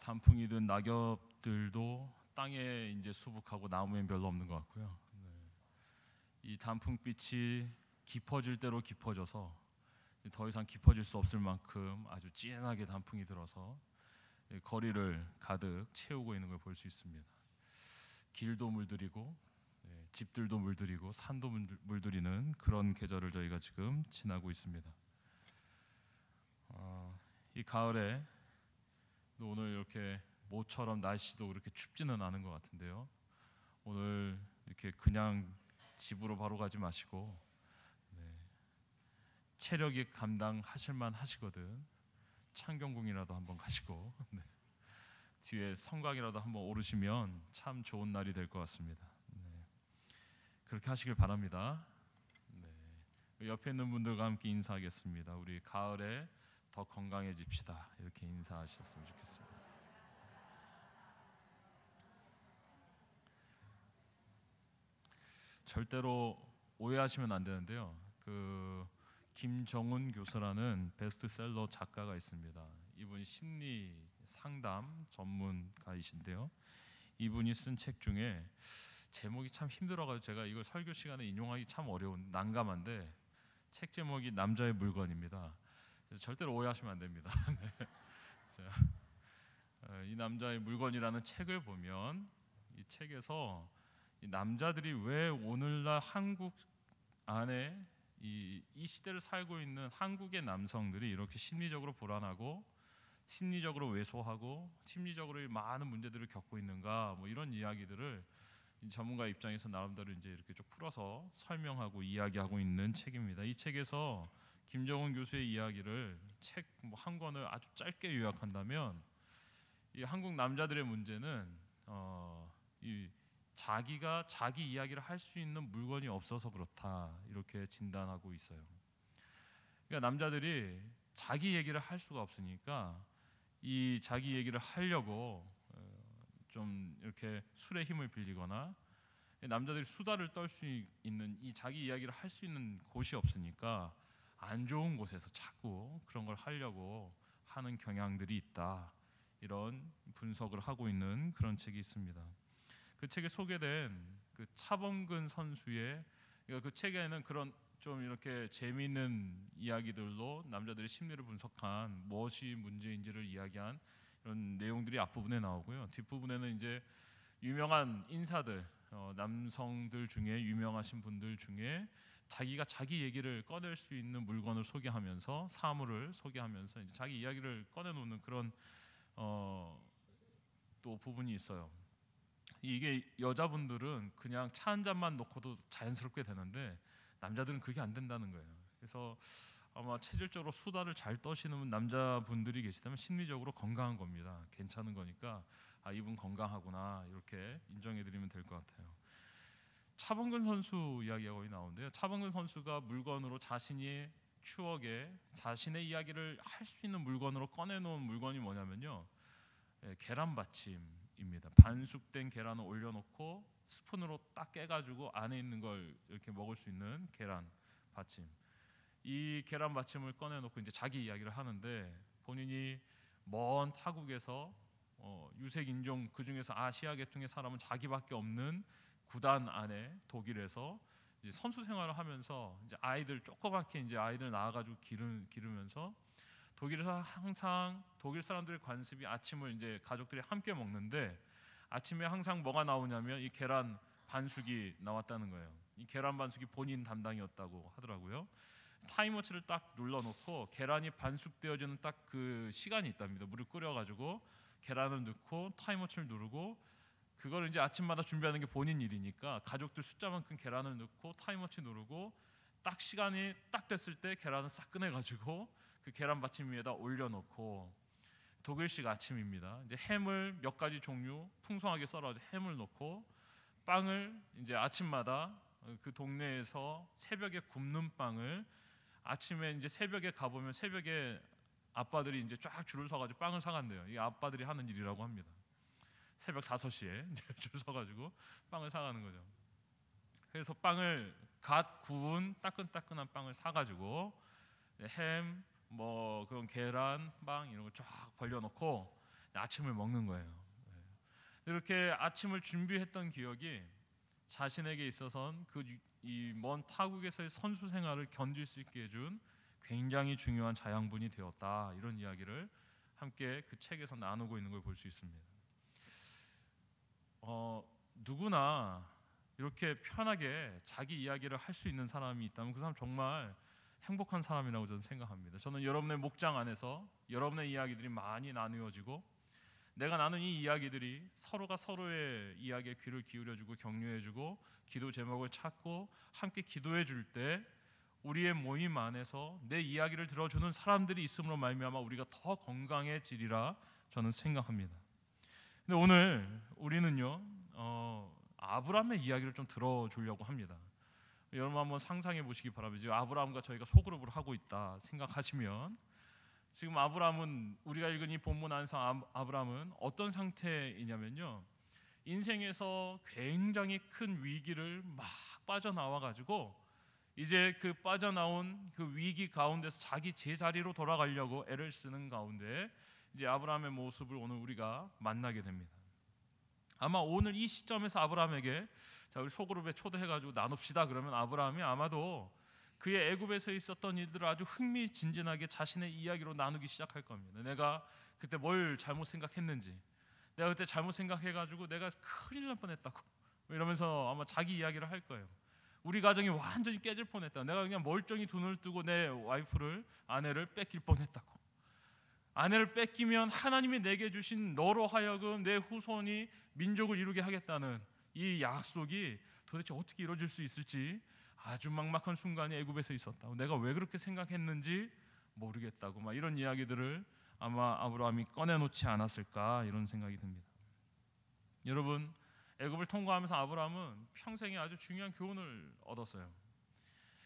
단풍이 든 낙엽들도 땅에 이제 수북하고 나무엔 별로 없는 것 같고요. 이 단풍빛이 깊어질 대로 깊어져서 더 이상 깊어질 수 없을 만큼 아주 진하게 단풍이 들어서 거리를 가득 채우고 있는 걸 볼 수 있습니다. 길도 물들이고 집들도 물들이고 산도 물들이는 그런 계절을 저희가 지금 지나고 있습니다. 이 가을에 오늘 이렇게 모처럼 날씨도 그렇게 춥지는 않은 것 같은데요. 오늘 이렇게 그냥 집으로 바로 가지 마시고 체력이 감당하실만 하시거든 창경궁이라도 한번 가시고 뒤에 성곽이라도 한번 오르시면 참 좋은 날이 될 것 같습니다. 그렇게 하시길 바랍니다. 옆에 있는 분들과 함께 인사하겠습니다. 우리 가을에 더 건강해집시다. 이렇게 인사하셨으면 좋겠습니다. 절대로 오해하시면 안 되는데요. 김정훈 교수라는 베스트셀러 작가가 있습니다. 이분이 심리 상담 전문가이신데요. 이분이 쓴 책 중에 제목이 참 힘들어가지고 제가 이걸 설교 시간에 인용하기 참 어려운 난감한데 책 제목이 남자의 물건입니다. 그래서 절대로 오해하시면 안 됩니다. 이 남자의 물건이라는 책을 보면 이 책에서 이 남자들이 왜 오늘날 한국 안에 이 시대를 살고 있는 한국의 남성들이 이렇게 심리적으로 불안하고 심리적으로 왜소하고 심리적으로 많은 문제들을 겪고 있는가, 뭐 이런 이야기들을 전문가 입장에서 나름대로 이제 이렇게 쭉 풀어서 설명하고 이야기하고 있는 책입니다. 이 책에서 김정훈 교수의 이야기를 책 한 권을 아주 짧게 요약한다면 이 한국 남자들의 문제는 자기가 자기 이야기를 할 수 있는 물건이 없어서 그렇다, 이렇게 진단하고 있어요. 그러니까 남자들이 자기 얘기를 할 수가 없으니까 이 자기 얘기를 하려고 좀 이렇게 술의 힘을 빌리거나 남자들이 수다를 떨 수 있는 이 자기 이야기를 할 수 있는 곳이 없으니까 안 좋은 곳에서 자꾸 그런 걸 하려고 하는 경향들이 있다, 이런 분석을 하고 있는 그런 책이 있습니다. 그 책에 소개된 그 차범근 선수의 그 책에는 그런 좀 이렇게 재미있는 이야기들로 남자들의 심리를 분석한 무엇이 문제인지를 이야기한 이런 내용들이 앞부분에 나오고요. 뒷부분에는 이제 유명한 인사들, 남성들 중에 유명하신 분들 중에 자기가 자기 얘기를 꺼낼 수 있는 물건을 소개하면서 사물을 소개하면서 이제 자기 이야기를 꺼내놓는 그런 또 부분이 있어요. 이게 여자분들은 그냥 차 한 잔만 놓고도 자연스럽게 되는데 남자들은 그게 안 된다는 거예요. 그래서 아마 체질적으로 수다를 잘 떠시는 남자분들이 계시다면 심리적으로 건강한 겁니다. 괜찮은 거니까 이분 건강하구나, 이렇게 인정해드리면 될 것 같아요. 차범근 선수 이야기가 거의 나오는데요. 차범근 선수가 물건으로 자신의 추억에 자신의 이야기를 할 수 있는 물건으로 꺼내놓은 물건이 뭐냐면요, 계란 받침입니다. 반숙된 계란을 올려놓고 스푼으로 딱 깨가지고 안에 있는 걸 이렇게 먹을 수 있는 계란 받침. 이 계란 받침을 꺼내놓고 이제 자기 이야기를 하는데, 본인이 먼 타국에서 유색 인종, 그 중에서 아시아 계통의 사람은 자기밖에 없는 구단 안에 독일에서 이제 선수 생활을 하면서 이제 아이들 조그맣게 이제 아이들 낳아가지고 기르면서 독일에서 항상 독일 사람들의 관습이 아침을 이제 가족들이 함께 먹는데 아침에 항상 뭐가 나오냐면 이 계란 반숙이 나왔다는 거예요. 이 계란 반숙이 본인 담당이었다고 하더라고요. 타임워치를 딱 눌러놓고 계란이 반숙되어지는 딱 그 시간이 있답니다. 물을 끓여가지고 계란을 넣고 타임워치를 누르고 그걸 이제 아침마다 준비하는 게 본인 일이니까 가족들 숫자만큼 계란을 넣고 타임워치 누르고 딱 시간이 딱 됐을 때 계란을 싹 꺼내가지고 그 계란 받침 위에다 올려놓고, 독일식 아침입니다. 이제 햄을 몇 가지 종류 풍성하게 썰어가지고 햄을 넣고 빵을 이제 아침마다 그 동네에서 새벽에 굽는 빵을 아침에 이제 새벽에 가보면 새벽에 아빠들이 이제 쫙 줄을 서가지고 빵을 사간대요. 이게 아빠들이 하는 일이라고 합니다. 새벽 5시에 이제 줄 서가지고 빵을 사가는 거죠. 그래서 빵을 갓 구운 따끈따끈한 빵을 사가지고 햄, 뭐 그런 계란, 빵 이런 걸 쫙 벌려놓고 아침을 먹는 거예요. 이렇게 아침을 준비했던 기억이 자신에게 있어서는 이 먼 타국에서의 선수 생활을 견딜 수 있게 해준 굉장히 중요한 자양분이 되었다. 이런 이야기를 함께 그 책에서 나누고 있는 걸 볼 수 있습니다. 누구나 이렇게 편하게 자기 이야기를 할 수 있는 사람이 있다면 그 사람 정말 행복한 사람이라고 저는 생각합니다. 저는 여러분의 목장 안에서 여러분의 이야기들이 많이 나누어지고 내가 나눈 이 이야기들이 서로가 서로의 이야기에 귀를 기울여주고 격려해주고 기도 제목을 찾고 함께 기도해줄 때 우리의 모임 안에서 내 이야기를 들어주는 사람들이 있음으로 말미암아 우리가 더 건강해지리라 저는 생각합니다. 근데 오늘 우리는요 아브라함의 이야기를 좀 들어주려고 합니다. 여러분 한번 상상해 보시기 바랍니다. 지금 아브라함과 저희가 소그룹을 하고 있다 생각하시면 지금 아브라함은 우리가 읽은 이 본문 안에서 아브라함은 어떤 상태이냐면요 인생에서 굉장히 큰 위기를 막 빠져나와 가지고 이제 그 빠져나온 그 위기 가운데서 자기 제자리로 돌아가려고 애를 쓰는 가운데 이제 아브라함의 모습을 오늘 우리가 만나게 됩니다. 아마 오늘 이 시점에서 아브라함에게 자 우리 소그룹에 초대해가지고 나눕시다 그러면 아브라함이 아마도 그의 애굽에서 있었던 일들을 아주 흥미진진하게 자신의 이야기로 나누기 시작할 겁니다. 내가 그때 뭘 잘못 생각했는지, 내가 그때 잘못 생각해가지고 내가 큰일 날 뻔했다고 이러면서 아마 자기 이야기를 할 거예요. 우리 가정이 완전히 깨질 뻔했다. 내가 그냥 멀쩡히 눈을 뜨고 내 와이프를 아내를 뺏길 뻔했다고. 아내를 뺏기면 하나님이 내게 주신 너로 하여금 내 후손이 민족을 이루게 하겠다는 이 약속이 도대체 어떻게 이루어질 수 있을지 아주 막막한 순간이 애굽에서 있었다고. 내가 왜 그렇게 생각했는지 모르겠다고 막 이런 이야기들을 아마 아브라함이 꺼내놓지 않았을까 이런 생각이 듭니다. 여러분 애굽을 통과하면서 아브라함은 평생에 아주 중요한 교훈을 얻었어요.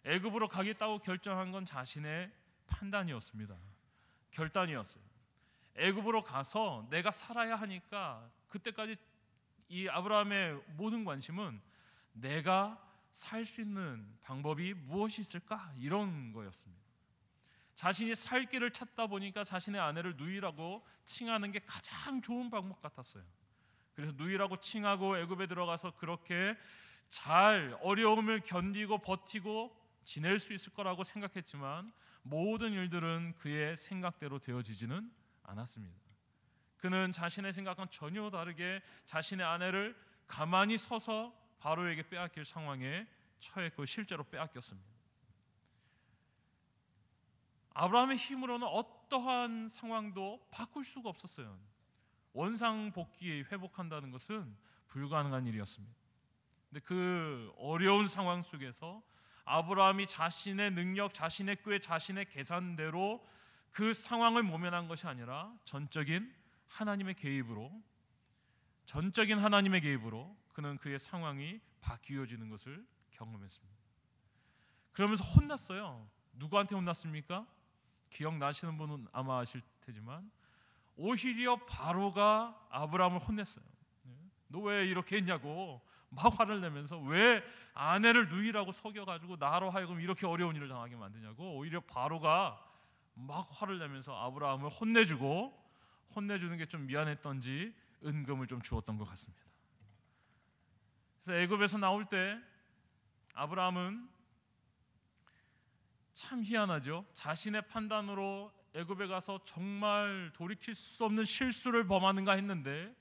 애굽으로 가겠다고 결정한 건 자신의 판단이었습니다. 결단이었어요. 애굽으로 가서 내가 살아야 하니까 그때까지 이 아브라함의 모든 관심은 내가 살 수 있는 방법이 무엇이 있을까 이런 거였습니다. 자신이 살 길을 찾다 보니까 자신의 아내를 누이라고 칭하는 게 가장 좋은 방법 같았어요. 그래서 누이라고 칭하고 애굽에 들어가서 그렇게 잘 어려움을 견디고 버티고 지낼 수 있을 거라고 생각했지만 모든 일들은 그의 생각대로 되어지지는 않았습니다. 그는 자신의 생각과는 전혀 다르게 자신의 아내를 가만히 서서 바로에게 빼앗길 상황에 처했고 실제로 빼앗겼습니다. 아브라함의 힘으로는 어떠한 상황도 바꿀 수가 없었어요. 원상복귀 회복한다는 것은 불가능한 일이었습니다. 근데 그 어려운 상황 속에서 아브라함이 자신의 능력, 자신의 꾀, 자신의 계산대로 그 상황을 모면한 것이 아니라 전적인 하나님의 개입으로 그는 그의 상황이 바뀌어지는 것을 경험했습니다. 그러면서 혼났어요. 누구한테 혼났습니까? 기억나시는 분은 아마 아실 테지만 오히려 바로가 아브라함을 혼냈어요. 너 왜 이렇게 했냐고 막 화를 내면서 왜 아내를 누이라고 속여가지고 나로 하여금 이렇게 어려운 일을 당하게 만드냐고 오히려 바로가 막 화를 내면서 아브라함을 혼내주는 게 좀 미안했던지 은금을 좀 주었던 것 같습니다. 그래서 애굽에서 나올 때 아브라함은 참 희한하죠. 자신의 판단으로 애굽에 가서 정말 돌이킬 수 없는 실수를 범하는가 했는데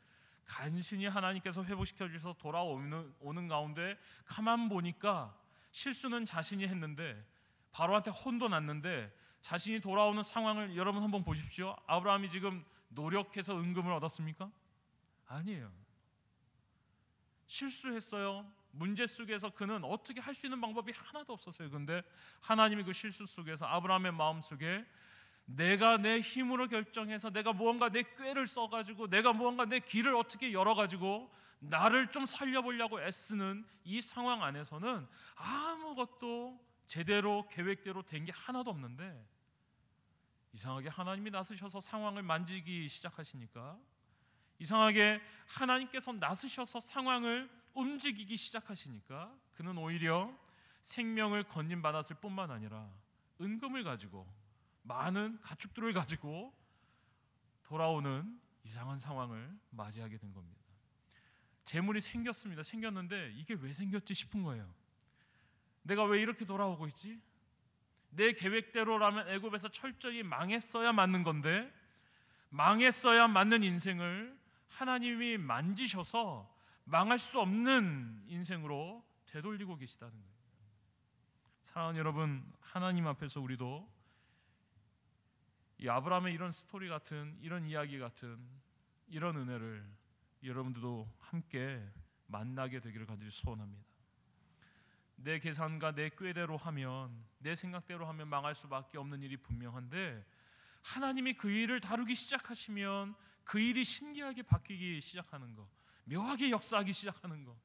간신히 하나님께서 회복시켜 주셔서 돌아오는 가운데 가만 보니까 실수는 자신이 했는데 바로한테 혼도 났는데 자신이 돌아오는 상황을 여러분 한번 보십시오. 아브라함이 지금 노력해서 은금을 얻었습니까? 아니에요. 실수했어요. 문제 속에서 그는 어떻게 할 수 있는 방법이 하나도 없었어요. 그런데 하나님이 그 실수 속에서 아브라함의 마음속에 내가 내 힘으로 결정해서 내가 무언가 내 꾀를 써가지고 내가 무언가 내 길을 어떻게 열어가지고 나를 좀 살려보려고 애쓰는 이 상황 안에서는 아무것도 제대로 계획대로 된 게 하나도 없는데 이상하게 하나님이 나서셔서 상황을 만지기 시작하시니까 이상하게 하나님께서 나서셔서 상황을 움직이기 시작하시니까 그는 오히려 생명을 건진받았을 뿐만 아니라 은금을 가지고 많은 가축들을 가지고 돌아오는 이상한 상황을 맞이하게 된 겁니다. 재물이 생겼습니다. 생겼는데 이게 왜 생겼지 싶은 거예요. 내가 왜 이렇게 돌아오고 있지? 내 계획대로라면 애굽에서 철저히 망했어야 맞는 건데, 망했어야 맞는 인생을 하나님이 만지셔서 망할 수 없는 인생으로 되돌리고 계시다는 거예요. 사랑하는 여러분, 하나님 앞에서 우리도 이 아브라함의 이런 스토리 같은, 이런 이야기 같은 이런 은혜를 여러분들도 함께 만나게 되기를 간절히 소원합니다. 내 계산과 내 꾀대로 하면, 내 생각대로 하면 망할 수밖에 없는 일이 분명한데, 하나님이 그 일을 다루기 시작하시면 그 일이 신기하게 바뀌기 시작하는 거, 묘하게 역사하기 시작하는 거,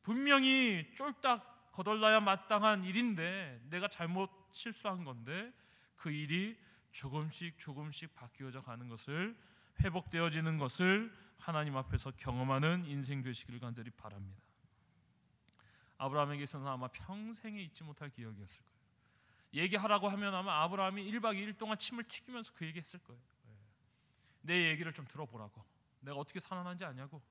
분명히 쫄딱 거덜나야 마땅한 일인데 내가 잘못 실수한 건데 그 일이 조금씩 바뀌어져 가는 것을, 회복되어지는 것을 하나님 앞에서 경험하는 인생 되시기를 간절히 바랍니다. 아브라함에게서는 아마 평생에 잊지 못할 기억이었을 거예요. 얘기하라고 하면 아마 아브라함이 1박 2일 동안 침을 튀기면서 그 얘기했을 거예요. 내 얘기를 좀 들어보라고, 내가 어떻게 살아난지 아냐고,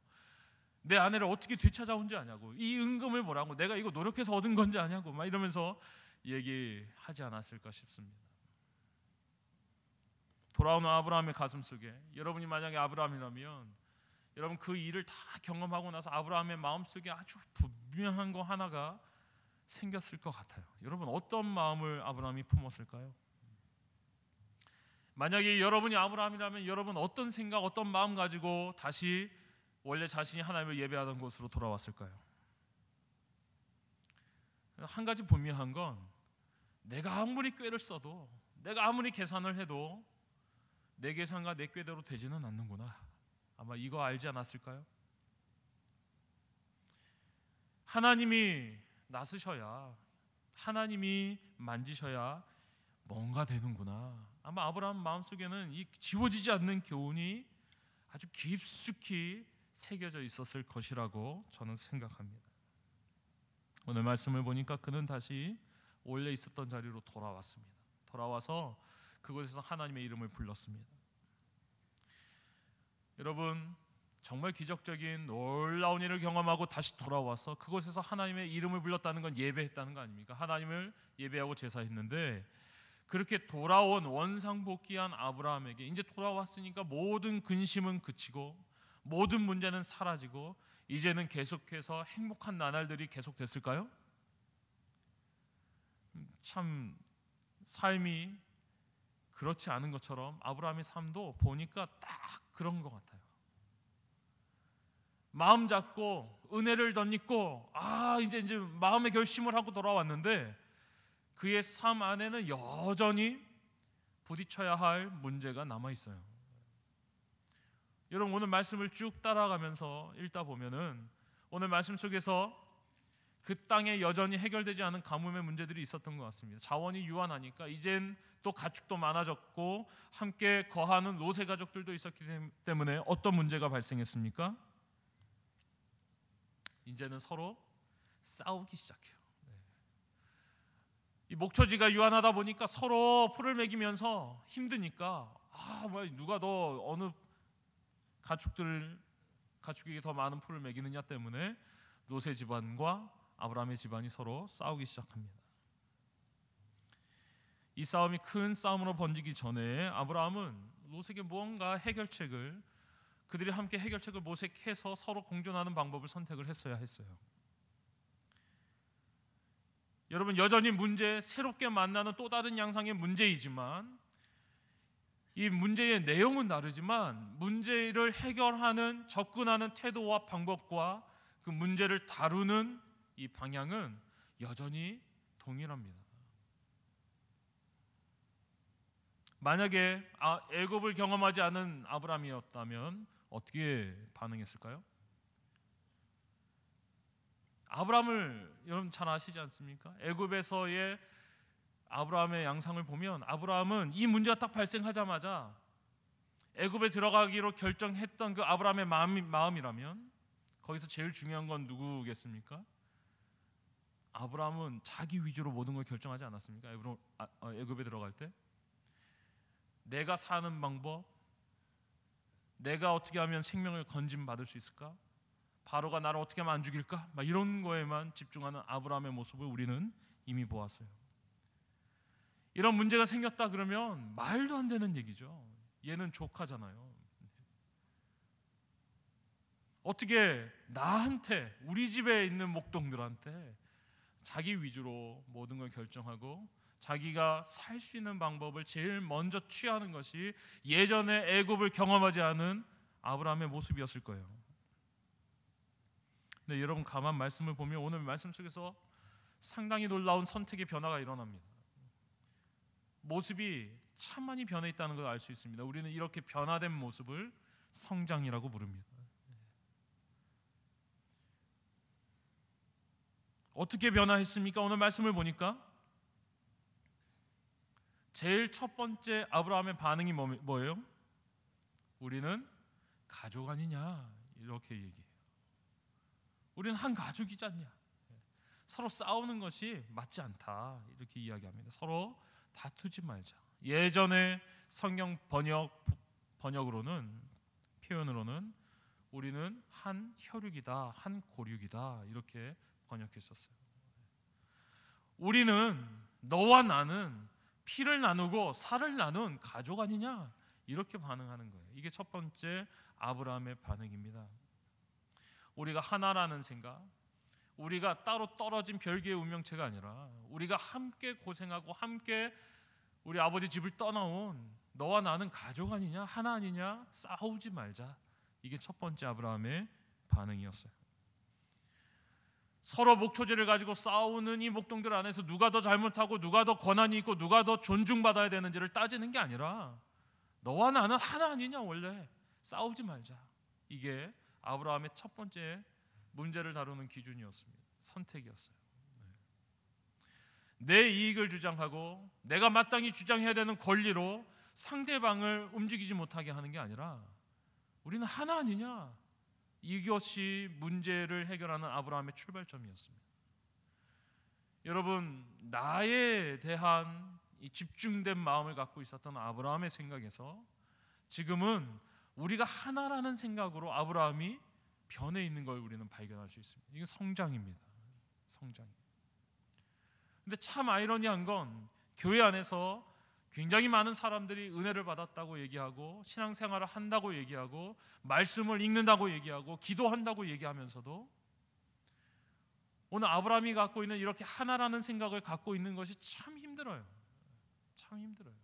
내 아내를 어떻게 되찾아온지 아냐고, 이 은금을 뭐라고, 내가 이거 노력해서 얻은 건지 아냐고, 막 이러면서 얘기하지 않았을까 싶습니다. 돌아오는 아브라함의 가슴 속에, 여러분이 만약에 아브라함이라면 여러분 그 일을 다 경험하고 나서 아브라함의 마음속에 아주 분명한 거 하나가 생겼을 것 같아요. 여러분 어떤 마음을 아브라함이 품었을까요? 만약에 여러분이 아브라함이라면 여러분 어떤 생각, 어떤 마음 가지고 다시 원래 자신이 하나님을 예배하던 곳으로 돌아왔을까요? 한 가지 분명한 건, 내가 아무리 꾀를 써도, 내가 아무리 계산을 해도 내 계산과 내 꾀대로 되지는 않는구나. 아마 이거 알지 않았을까요? 하나님이 나서셔야, 하나님이 만지셔야 뭔가 되는구나. 아마 아브라함 마음속에는 이 지워지지 않는 교훈이 아주 깊숙이 새겨져 있었을 것이라고 저는 생각합니다. 오늘 말씀을 보니까 그는 다시 원래 있었던 자리로 돌아왔습니다. 돌아와서 그곳에서 하나님의 이름을 불렀습니다. 여러분 정말 기적적인 놀라운 일을 경험하고 다시 돌아와서 그곳에서 하나님의 이름을 불렀다는 건 예배했다는 거 아닙니까? 하나님을 예배하고 제사했는데, 그렇게 돌아온 원상복귀한 아브라함에게 이제 돌아왔으니까 모든 근심은 그치고 모든 문제는 사라지고 이제는 계속해서 행복한 나날들이 계속됐을까요? 참 삶이 그렇지 않은 것처럼 아브라함의 삶도 보니까 딱 그런 것 같아요. 마음 잡고 은혜를 덧입고 이제 마음의 결심을 하고 돌아왔는데 그의 삶 안에는 여전히 부딪혀야 할 문제가 남아 있어요. 여러분 오늘 말씀을 쭉 따라가면서 읽다 보면은 오늘 말씀 속에서 그 땅에 여전히 해결되지 않은 가뭄의 문제들이 있었던 것 같습니다. 자원이 유한하니까 이젠 또 가축도 많아졌고 함께 거하는 롯의 가족들도 있었기 때문에 어떤 문제가 발생했습니까? 이제는 서로 싸우기 시작해요. 이 목초지가 유한하다 보니까 서로 풀을 먹이면서 힘드니까 누가 더 어느 가축에게 더 많은 풀을 먹이느냐 때문에 롯의 집안과 아브라함의 집안이 서로 싸우기 시작합니다. 이 싸움이 큰 싸움으로 번지기 전에 아브라함은 롯에게 무언가 해결책을, 그들이 함께 해결책을 모색해서 서로 공존하는 방법을 선택을 했어야 했어요. 여러분 여전히 새롭게 만나는 또 다른 양상의 문제이지만 이 문제의 내용은 다르지만 문제를 해결하는, 접근하는 태도와 방법과 그 문제를 다루는 이 방향은 여전히 동일합니다. 만약에 애굽을 경험하지 않은 아브라함이었다면 어떻게 반응했을까요? 아브라함을 여러분 잘 아시지 않습니까? 애굽에서의 아브라함의 양상을 보면 아브라함은 이 문제가 딱 발생하자마자 애굽에 들어가기로 결정했던 그 아브라함의 마음이라면 거기서 제일 중요한 건 누구겠습니까? 아브라함은 자기 위주로 모든 걸 결정하지 않았습니까? 애굽에 들어갈 때 내가 사는 방법, 내가 어떻게 하면 생명을 건짐받을 수 있을까? 바로가 나를 어떻게 하면 안 죽일까? 막 이런 거에만 집중하는 아브라함의 모습을 우리는 이미 보았어요. 이런 문제가 생겼다 그러면 말도 안 되는 얘기죠. 얘는 조카잖아요. 어떻게 나한테, 우리 집에 있는 목동들한테 자기 위주로 모든 걸 결정하고 자기가 살 수 있는 방법을 제일 먼저 취하는 것이 예전에 애굽을 경험하지 않은 아브라함의 모습이었을 거예요. 근데 여러분 가만 말씀을 보면 오늘 말씀 속에서 상당히 놀라운 선택의 변화가 일어납니다. 모습이 참 많이 변해 있다는 걸 알 수 있습니다. 우리는 이렇게 변화된 모습을 성장이라고 부릅니다. 어떻게 변화했습니까? 오늘 말씀을 보니까 제일 첫 번째 아브라함의 반응이 뭐예요? 우리는 가족 아니냐 이렇게 얘기해요. 우리는 한 가족이지 않냐. 서로 싸우는 것이 맞지 않다 이렇게 이야기합니다. 서로 다투지 말자. 예전에 성경 번역으로는 표현으로는 우리는 한 혈육이다, 한 고륙이다 이렇게 번역했었어요. 우리는 너와 나는 피를 나누고 살을 나눈 가족 아니냐 이렇게 반응하는 거예요. 이게 첫 번째 아브라함의 반응입니다. 우리가 하나라는 생각, 우리가 따로 떨어진 별개의 운명체가 아니라 우리가 함께 고생하고 함께 우리 아버지 집을 떠나온 너와 나는 가족 아니냐, 하나 아니냐, 싸우지 말자. 이게 첫 번째 아브라함의 반응이었어요. 서로 목초지를 가지고 싸우는 이 목동들 안에서 누가 더 잘못하고 누가 더 권한이 있고 누가 더 존중받아야 되는지를 따지는 게 아니라 너와 나는 하나 아니냐, 원래 싸우지 말자. 이게 아브라함의 첫 번째 문제를 다루는 기준이었습니다. 선택이었어요. 내 이익을 주장하고 내가 마땅히 주장해야 되는 권리로 상대방을 움직이지 못하게 하는 게 아니라 우리는 하나 아니냐, 이것이 문제를 해결하는 아브라함의 출발점이었습니다. 여러분, 나에 대한 이 집중된 마음을 갖고 있었던 아브라함의 생각에서 지금은 우리가 하나라는 생각으로 아브라함이 변해 있는 걸 우리는 발견할 수 있습니다. 이게 성장입니다. 성장. 근데 참 아이러니한 건 교회 안에서 굉장히 많은 사람들이 은혜를 받았다고 얘기하고 신앙생활을 한다고 얘기하고 말씀을 읽는다고 얘기하고 기도한다고 얘기하면서도 오늘 아브라함이 갖고 있는 이렇게 하나라는 생각을 갖고 있는 것이 참 힘들어요. 참 힘들어요.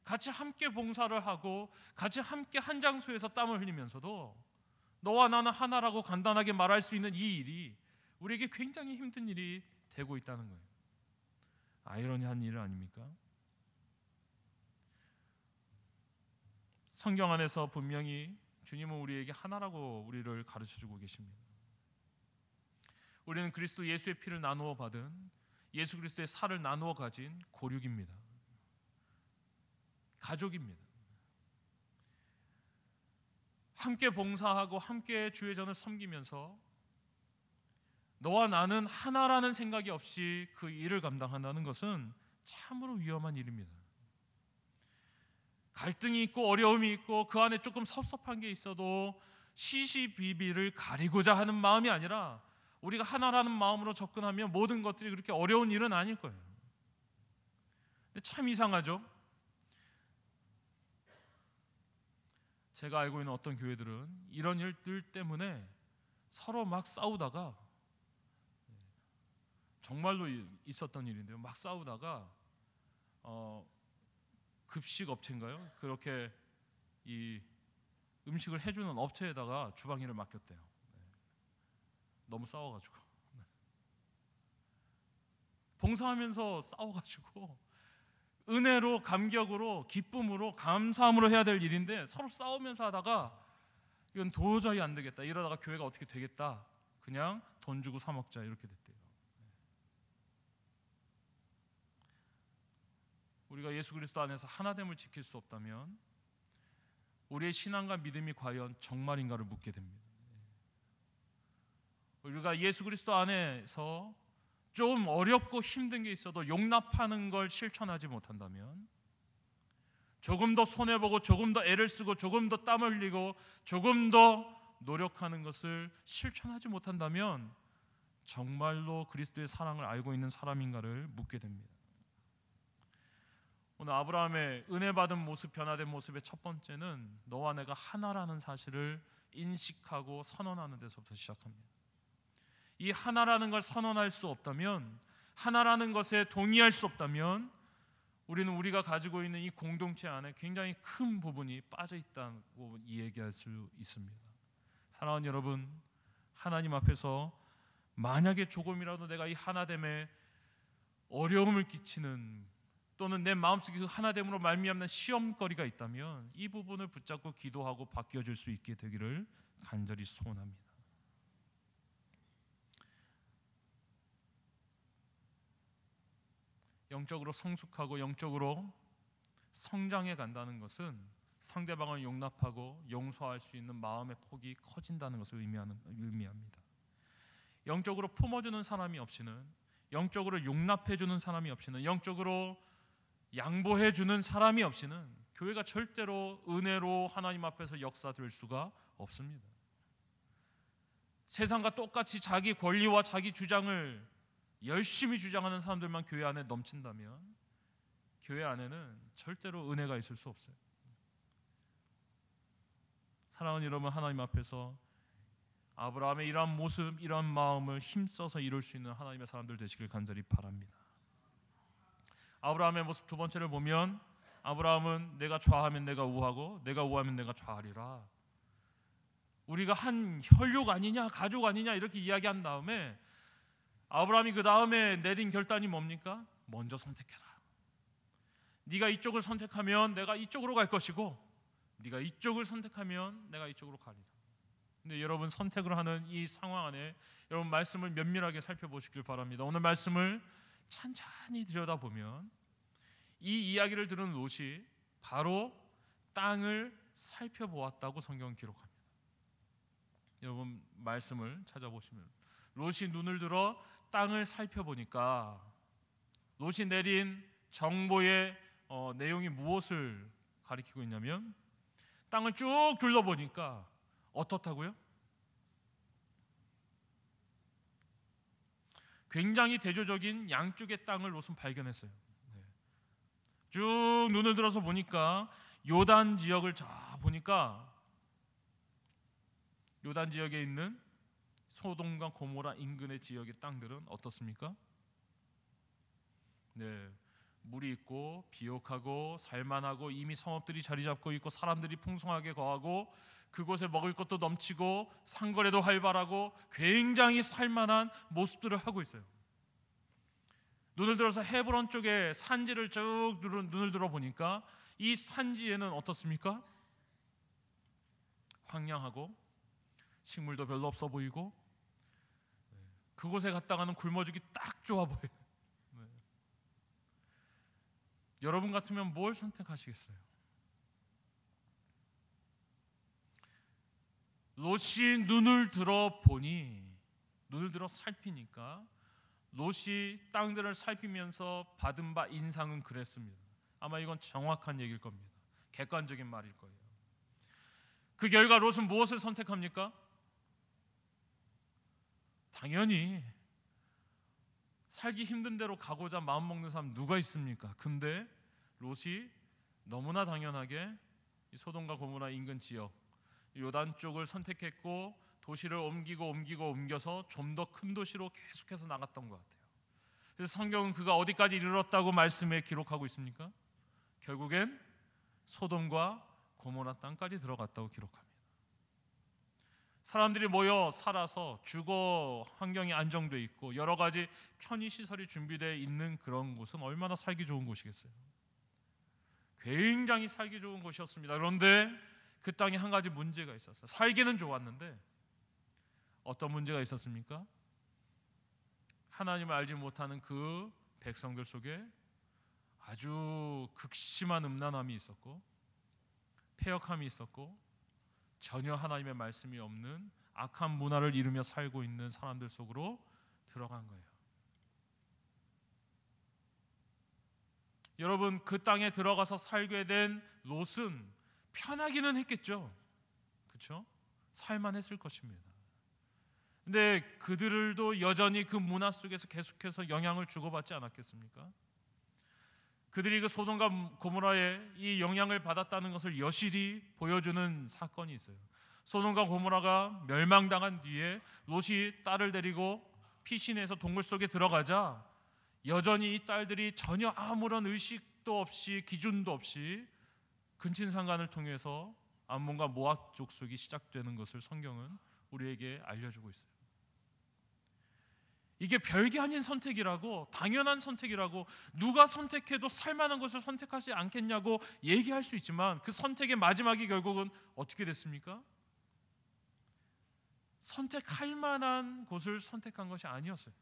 같이 함께 봉사를 하고 같이 함께 한 장소에서 땀을 흘리면서도 너와 나는 하나라고 간단하게 말할 수 있는 이 일이 우리에게 굉장히 힘든 일이 되고 있다는 거예요. 아이러니한 일 아닙니까? 성경 안에서 분명히 주님은 우리에게 하나라고 우리를 가르쳐주고 계십니다. 우리는 그리스도 예수의 피를 나누어 받은 예수 그리스도의 살을 나누어 가진 고륙입니다. 가족입니다. 함께 봉사하고 함께 주의 전을 섬기면서 너와 나는 하나라는 생각이 없이 그 일을 감당한다는 것은 참으로 위험한 일입니다. 갈등이 있고 어려움이 있고 그 안에 조금 섭섭한 게 있어도 시시비비를 가리고자 하는 마음이 아니라 우리가 하나라는 마음으로 접근하면 모든 것들이 그렇게 어려운 일은 아닐 거예요. 근데 참 이상하죠? 제가 알고 있는 어떤 교회들은 이런 일들 때문에 서로 막 싸우다가, 정말로 있었던 일인데요, 막 싸우다가 급식 업체인가요? 그렇게 이 음식을 해주는 업체에다가 주방일을 맡겼대요. 너무 싸워가지고 봉사하면서 싸워가지고 은혜로, 감격으로, 기쁨으로, 감사함으로 해야 될 일인데 서로 싸우면서 하다가 이건 도저히 안 되겠다, 이러다가 교회가 어떻게 되겠다, 그냥 돈 주고 사 먹자 이렇게 됐대요. 우리가 예수 그리스도 안에서 하나됨을 지킬 수 없다면 우리의 신앙과 믿음이 과연 정말인가를 묻게 됩니다. 우리가 예수 그리스도 안에서 좀 어렵고 힘든 게 있어도 용납하는 걸 실천하지 못한다면, 조금 더 손해보고 조금 더 애를 쓰고 조금 더 땀 흘리고 조금 더 노력하는 것을 실천하지 못한다면 정말로 그리스도의 사랑을 알고 있는 사람인가를 묻게 됩니다. 오늘 아브라함의 은혜 받은 모습, 변화된 모습의 첫 번째는 너와 내가 하나라는 사실을 인식하고 선언하는 데서부터 시작합니다. 이 하나라는 걸 선언할 수 없다면, 하나라는 것에 동의할 수 없다면 우리는 우리가 가지고 있는 이 공동체 안에 굉장히 큰 부분이 빠져 있다고 얘기할 수 있습니다. 사랑하는 여러분, 하나님 앞에서 만약에 조금이라도 내가 이 하나됨에 어려움을 끼치는, 또는 내 마음속에 그 하나됨으로 말미암는 시험거리가 있다면 이 부분을 붙잡고 기도하고 바뀌어질 수 있게 되기를 간절히 소원합니다. 영적으로 성숙하고 영적으로 성장해 간다는 것은 상대방을 용납하고 용서할 수 있는 마음의 폭이 커진다는 것을 의미합니다. 영적으로 품어주는 사람이 없이는, 영적으로 용납해주는 사람이 없이는, 영적으로 양보해주는 사람이 없이는 교회가 절대로 은혜로 하나님 앞에서 역사될 수가 없습니다. 세상과 똑같이 자기 권리와 자기 주장을 열심히 주장하는 사람들만 교회 안에 넘친다면 교회 안에는 절대로 은혜가 있을 수 없어요. 사랑하는 여러분, 하나님 앞에서 아브라함의 이러한 모습, 이러한 마음을 힘써서 이룰 수 있는 하나님의 사람들 되시길 간절히 바랍니다. 아브라함의 모습 두 번째를 보면, 아브라함은 내가 좌하면 내가 우하고 내가 우하면 내가 좌하리라. 우리가 한 혈육 아니냐, 가족 아니냐 이렇게 이야기한 다음에 아브라함이 그 다음에 내린 결단이 뭡니까? 먼저 선택해라. 네가 이쪽을 선택하면 내가 이쪽으로 갈 것이고 네가 이쪽을 선택하면 내가 이쪽으로 가리라. 근데 여러분, 선택을 하는 이 상황 안에 여러분 말씀을 면밀하게 살펴보시길 바랍니다. 오늘 말씀을 찬찬히 들여다보면 이 이야기를 들은 롯이 바로 땅을 살펴보았다고 성경은 기록합니다. 여러분 말씀을 찾아보시면 롯이 눈을 들어 땅을 살펴보니까 롯이 내린 정보의 내용이 무엇을 가리키고 있냐면, 땅을 쭉 둘러보니까 어떻다고요? 굉장히 대조적인 양쪽의 땅을 롯은 발견했어요. 쭉 눈을 들어서 보니까 요단 지역을 쫙 보니까 요단 지역에 있는 소돔과 고모라 인근의 지역의 땅들은 어떻습니까? 네, 물이 있고 비옥하고 살만하고 이미 성읍들이 자리 잡고 있고 사람들이 풍성하게 거하고 그곳에 먹을 것도 넘치고 상거래도 활발하고 굉장히 살만한 모습들을 하고 있어요. 눈을 들어서 헤브론 쪽에 산지를 쭉 눈을 들어 보니까 이 산지에는 어떻습니까? 황량하고 식물도 별로 없어 보이고 그곳에 갔다가는 굶어주기 딱 좋아 보여요. 여러분 같으면 뭘 선택하시겠어요? 롯이 눈을 들어 보니, 눈을 들어 살피니까 롯이 땅들을 살피면서 받은 바 인상은 그랬습니다. 아마 이건 정확한 얘기일 겁니다. 객관적인 말일 거예요. 그 결과 롯은 무엇을 선택합니까? 당연히 살기 힘든 대로 가고자 마음먹는 사람 누가 있습니까? 근데 롯이 너무나 당연하게 소돔과 고모라 인근 지역 요단 쪽을 선택했고 도시를 옮겨서 좀 더 큰 도시로 계속해서 나갔던 것 같아요. 그래서 성경은 그가 어디까지 이르렀다고 말씀에 기록하고 있습니까? 결국엔 소돔과 고모라 땅까지 들어갔다고 기록합니다. 사람들이 모여 살아서 주거 환경이 안정돼 있고 여러 가지 편의시설이 준비되어 있는 그런 곳은 얼마나 살기 좋은 곳이겠어요. 굉장히 살기 좋은 곳이었습니다. 그런데 그 땅에 한 가지 문제가 있었어요. 살기는 좋았는데 어떤 문제가 있었습니까? 하나님을 알지 못하는 그 백성들 속에 아주 극심한 음란함이 있었고 패역함이 있었고 전혀 하나님의 말씀이 없는 악한 문화를 이루며 살고 있는 사람들 속으로 들어간 거예요. 여러분, 그 땅에 들어가서 살게 된 롯은 편하기는 했겠죠. 그렇죠? 살만했을 것입니다. 근데 그들도 여전히 그 문화 속에서 계속해서 영향을 주고받지 않았겠습니까? 그들이 그 소돔과 고모라에 이 영향을 받았다는 것을 여실히 보여주는 사건이 있어요. 소돔과 고모라가 멸망당한 뒤에 롯이 딸을 데리고 피신해서 동굴 속에 들어가자 여전히 이 딸들이 전혀 아무런 의식도 없이 기준도 없이 근친상간을 통해서 암몬과 모압 족속이 시작되는 것을 성경은 우리에게 알려주고 있어요. 이게 별게 아닌 선택이라고, 당연한 선택이라고, 누가 선택해도 살만한 것을 선택하지 않겠냐고 얘기할 수 있지만 그 선택의 마지막이 결국은 어떻게 됐습니까? 선택할 만한 곳을 선택한 것이 아니었어요.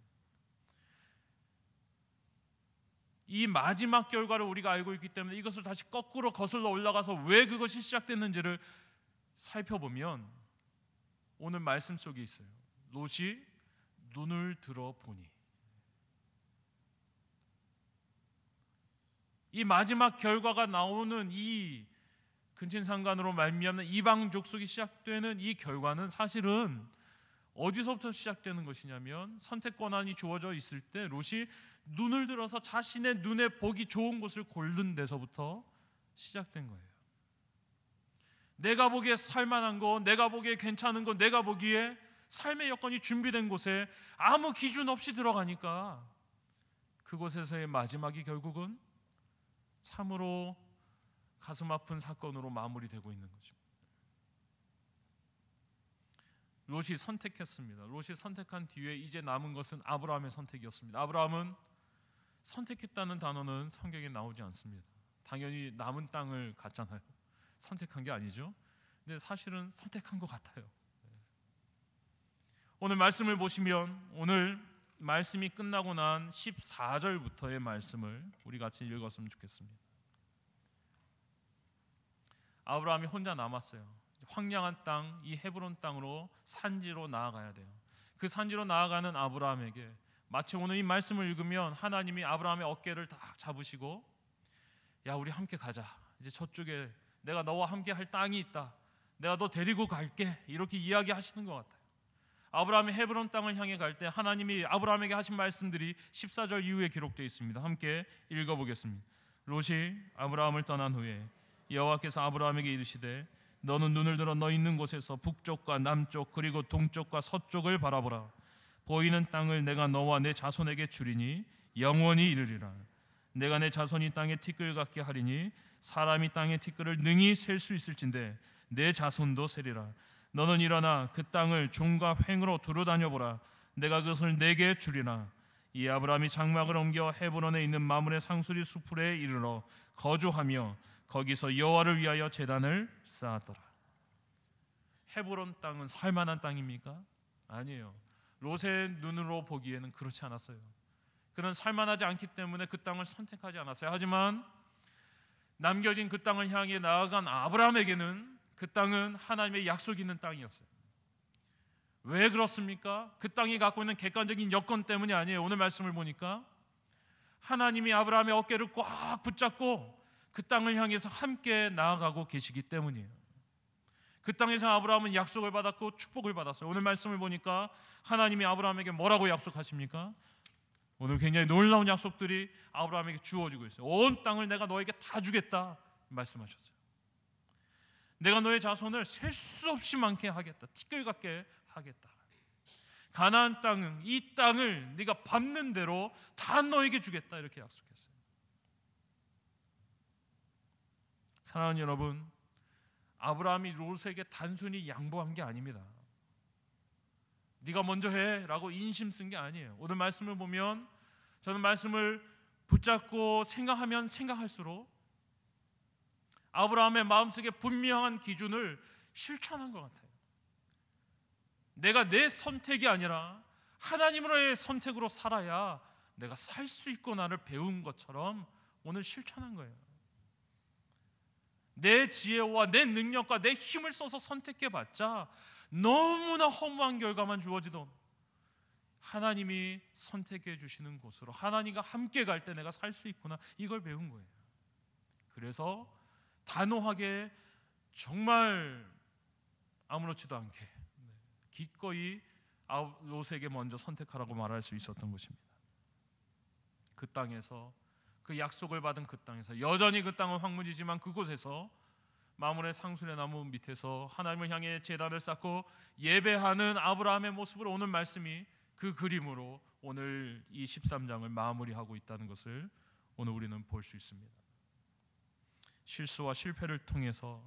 이 마지막 결과를 우리가 알고 있기 때문에 이것을 다시 거꾸로 거슬러 올라가서 왜 그것이 시작됐는지를 살펴보면 오늘 말씀 속에 있어요. 롯이 눈을 들어보니, 이 마지막 결과가 나오는 이 근친상간으로 말미암는 이방 족속이 시작되는 이 결과는 사실은 어디서부터 시작되는 것이냐면 선택 권한이 주어져 있을 때 롯이 눈을 들어서 자신의 눈에 보기 좋은 곳을 고른 데서부터 시작된 거예요. 내가 보기에 살만한 거, 내가 보기에 괜찮은 거, 내가 보기에 삶의 여건이 준비된 곳에 아무 기준 없이 들어가니까 그곳에서의 마지막이 결국은 참으로 가슴 아픈 사건으로 마무리되고 있는 거죠. 롯이 선택했습니다. 롯이 선택한 뒤에 이제 남은 것은 아브라함의 선택이었습니다. 아브라함은 선택했다는 단어는 성경에 나오지 않습니다. 당연히 남은 땅을 갔잖아요. 선택한 게 아니죠. 근데 사실은 선택한 것 같아요. 오늘 말씀을 보시면 오늘 말씀이 끝나고 난 14절부터의 말씀을 우리 같이 읽었으면 좋겠습니다. 아브라함이 혼자 남았어요. 황량한 땅, 이 헤브론 땅으로 산지로 나아가야 돼요. 그 산지로 나아가는 아브라함에게 마치 오늘 이 말씀을 읽으면 하나님이 아브라함의 어깨를 다 잡으시고, 야, 우리 함께 가자. 이제 저쪽에 내가 너와 함께 할 땅이 있다. 내가 너 데리고 갈게. 이렇게 이야기하시는 것 같아요. 아브라함이 헤브론 땅을 향해 갈 때 하나님이 아브라함에게 하신 말씀들이 14절 이후에 기록되어 있습니다. 함께 읽어보겠습니다. 롯이 아브라함을 떠난 후에 여호와께서 아브라함에게 이르시되 너는 눈을 들어 너 있는 곳에서 북쪽과 남쪽 그리고 동쪽과 서쪽을 바라보라. 보이는 땅을 내가 너와 내 자손에게 주리니 영원히 이르리라. 내가 내 자손이 땅에 티끌 같게 하리니 사람이 땅의 티끌을 능히 셀 수 있을진데 내 자손도 세리라. 너는 일어나 그 땅을 종과 횡으로 두루 다녀보라. 내가 그것을 내게 주리라. 이 아브라함이 장막을 옮겨 헤브론에 있는 마므레 상수리 수풀에 이르러 거주하며 거기서 여호와를 위하여 제단을 쌓았더라. 헤브론 땅은 살만한 땅입니까? 아니에요. 롯의 눈으로 보기에는 그렇지 않았어요. 그는 살만하지 않기 때문에 그 땅을 선택하지 않았어요. 하지만 남겨진 그 땅을 향해 나아간 아브라함에게는 그 땅은 하나님의 약속이 있는 땅이었어요. 왜 그렇습니까? 그 땅이 갖고 있는 객관적인 여건 때문이 아니에요. 오늘 말씀을 보니까 하나님이 아브라함의 어깨를 꽉 붙잡고 그 땅을 향해서 함께 나아가고 계시기 때문이에요. 그 땅에서 아브라함은 약속을 받았고 축복을 받았어요. 오늘 말씀을 보니까 하나님이 아브라함에게 뭐라고 약속하십니까? 오늘 굉장히 놀라운 약속들이 아브라함에게 주어지고 있어요. 온 땅을 내가 너에게 다 주겠다 말씀하셨어요. 내가 너의 자손을 셀 수 없이 많게 하겠다. 티끌 같게 하겠다. 가나안 땅은 이 땅을 네가 밟는 대로 다 너에게 주겠다 이렇게 약속했어요. 사랑하는 여러분, 아브라함이 롯에게 단순히 양보한 게 아닙니다. 네가 먼저 해 라고 인심 쓴 게 아니에요. 오늘 말씀을 보면 저는 말씀을 붙잡고 생각하면 생각할수록 아브라함의 마음속에 분명한 기준을 실천한 것 같아요. 내가 내 선택이 아니라 하나님으로의 선택으로 살아야 내가 살 수 있구나를 배운 것처럼 오늘 실천한 거예요. 내 지혜와 내 능력과 내 힘을 써서 선택해봤자 너무나 허무한 결과만 주어지던, 하나님이 선택해 주시는 곳으로 하나님과 함께 갈 때 내가 살 수 있구나, 이걸 배운 거예요. 그래서 단호하게 정말 아무렇지도 않게 기꺼이 롯에게 먼저 선택하라고 말할 수 있었던 것입니다. 그 땅에서, 그 약속을 받은 그 땅에서, 여전히 그 땅은 황무지지만 그곳에서 마므레 상수리 나무 밑에서 하나님을 향해 제단을 쌓고 예배하는 아브라함의 모습으로 오늘 말씀이 그 그림으로 오늘 이 13장을 마무리하고 있다는 것을 오늘 우리는 볼 수 있습니다. 실수와 실패를 통해서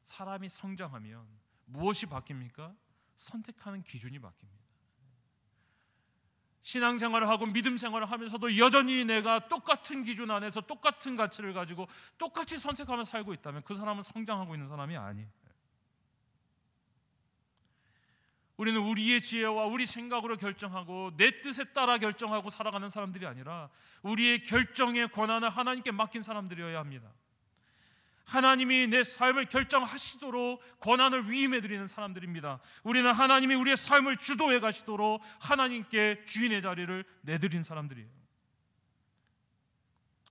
사람이 성장하면 무엇이 바뀝니까? 선택하는 기준이 바뀝니다. 신앙생활을 하고 믿음 생활을 하면서도 여전히 내가 똑같은 기준 안에서 똑같은 가치를 가지고 똑같이 선택하며 살고 있다면 그 사람은 성장하고 있는 사람이 아니에요. 우리는 우리의 지혜와 우리 생각으로 결정하고 내 뜻에 따라 결정하고 살아가는 사람들이 아니라 우리의 결정의 권한을 하나님께 맡긴 사람들이어야 합니다. 하나님이 내 삶을 결정하시도록 권한을 위임해 드리는 사람들입니다. 우리는 하나님이 우리의 삶을 주도해 가시도록 하나님께 주인의 자리를 내드린 사람들이에요.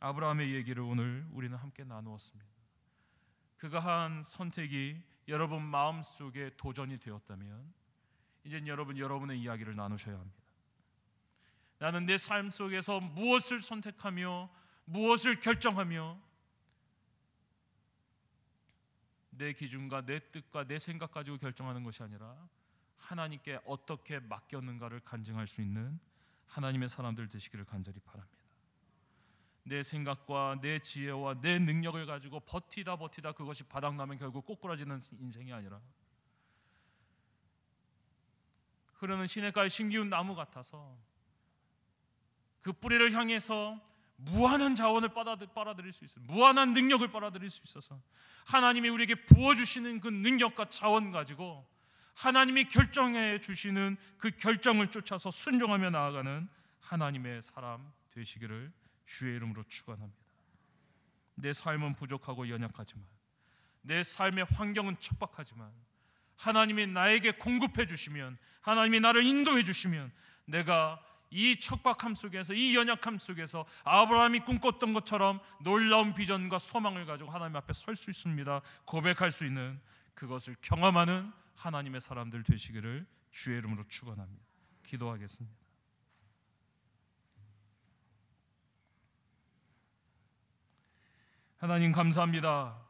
아브라함의 얘기를 오늘 우리는 함께 나누었습니다. 그가 한 선택이 여러분 마음속에 도전이 되었다면 이젠 여러분의 이야기를 나누셔야 합니다. 나는 내 삶 속에서 무엇을 선택하며 무엇을 결정하며 내 기준과 내 뜻과 내 생각 가지고 결정하는 것이 아니라 하나님께 어떻게 맡겼는가를 간증할 수 있는 하나님의 사람들 되시기를 간절히 바랍니다. 내 생각과 내 지혜와 내 능력을 가지고 버티다 그것이 바닥나면 결국 꼬꾸라지는 인생이 아니라 흐르는 시냇가의 신기운 나무 같아서 그 뿌리를 향해서 무한한 자원을 빨아들일 수 있어요. 무한한 능력을 빨아들일 수 있어서 하나님이 우리에게 부어주시는 그 능력과 자원 가지고 하나님이 결정해 주시는 그 결정을 쫓아서 순종하며 나아가는 하나님의 사람 되시기를 주의 이름으로 축원합니다. 내 삶은 부족하고 연약하지만, 내 삶의 환경은 척박하지만 하나님이 나에게 공급해 주시면, 하나님이 나를 인도해 주시면 내가 이 척박함 속에서, 이 연약함 속에서 아브라함이 꿈꿨던 것처럼 놀라운 비전과 소망을 가지고 하나님 앞에 설 수 있습니다. 고백할 수 있는, 그것을 경험하는 하나님의 사람들 되시기를 주의 이름으로 축원합니다. 기도하겠습니다. 하나님 감사합니다.